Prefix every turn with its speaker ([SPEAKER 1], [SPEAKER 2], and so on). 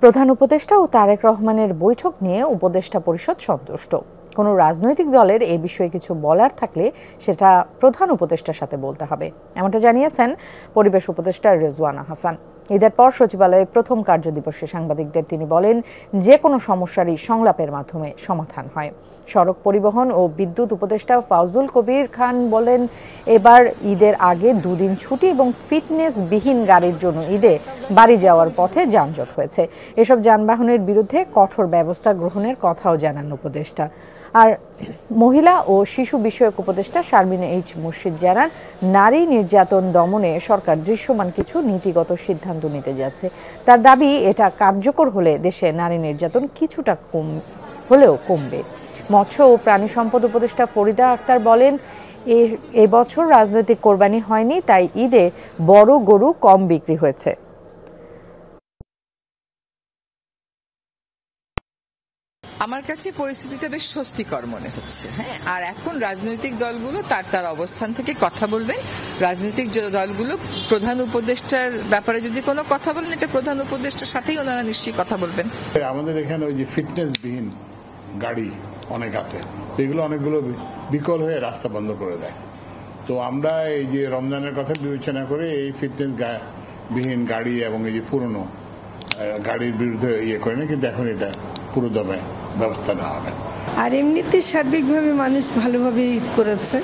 [SPEAKER 1] প্রধান উপদেষ্টা ও তারেক রহমানের বৈঠক নিয়ে উপদেষ্টা পরিষদ সন্তুষ্ট। কোনো রাজনৈতিক দলের এ বিষয়ে কিছু বলার থাকলে সেটা প্রধান উপদেষ্টার সাথে বলতে হবে, এমনটা জানিয়েছেন পরিবেশ উপদেষ্টা রেজওয়ানা হাসান। ঈদের পর সচিবালয়ে প্রথম কার্যদিবসে সাংবাদিকদের তিনি বলেন, যে কোনো সমস্যারই সংলাপের মাধ্যমে সমাধান হয়। সড়ক পরিবহন ও বিদ্যুৎ উপদেষ্টা ফাউজুল কবির খান বলেন, এবার ঈদের আগে দুদিন ছুটি এবং ফিটনেসবিহীন গাড়ির জন্য ঈদে বাড়ি যাওয়ার পথে যানজট হয়েছে। এসব যানবাহনের বিরুদ্ধে কঠোর ব্যবস্থা গ্রহণের কথাও জানান উপদেষ্টা। আর মহিলা ও শিশু বিষয়ক উপদেষ্টা শারমিন এইচ মুর্শিদ জানান, নারী নির্যাতন দমনে সরকার দৃশ্যমান কিছু নীতিগত সিদ্ধান্ত নিতে যাচ্ছে। তার দাবি, এটা কার্যকর হলে দেশে নারী নির্যাতন কিছুটা হলেও কমবে। মৎস্য ও প্রাণী সম্পদ উপদেষ্টা ফরিদা আক্তার বলেন, এবছর রাজনৈতিক কোরবানি হয়নি, তাই ঈদে বড় গরু কম বিক্রি হয়েছে।
[SPEAKER 2] আমার কাছে পরিস্থিতিটা বেশ স্বস্তিকর মনে হচ্ছে। হ্যাঁ, আর এখন রাজনৈতিক দলগুলো তার অবস্থান থেকে কথা বলবেন। রাজনৈতিক দলগুলো প্রধান উপদেষ্টার ব্যাপারে যদি কোনো কথা বলেন, এটা প্রধান উপদেষ্টার সাথেই ওনারা নিশ্চয়ই কথা বলবেন।
[SPEAKER 3] আমাদের এখানে ওই যে ফিটনেসবিহীন গাড়ি অনেক আছে, এগুলো অনেকগুলো বিকল হয়ে রাস্তা বন্ধ করে দেয়। তো আমরা এই যে রমজানের কথা বিবেচনা করে এই ফিটনেসবিহীন গাড়ি এবং এই যে পুরনো গাড়ির বিরুদ্ধে করে না, কিন্তু এখন এটা পুরো দমে ব্যবস্থা নেওয়া হবে।
[SPEAKER 4] আর এমনিতে সার্বিকভাবে মানুষ ভালোভাবে ঈদ করেছে।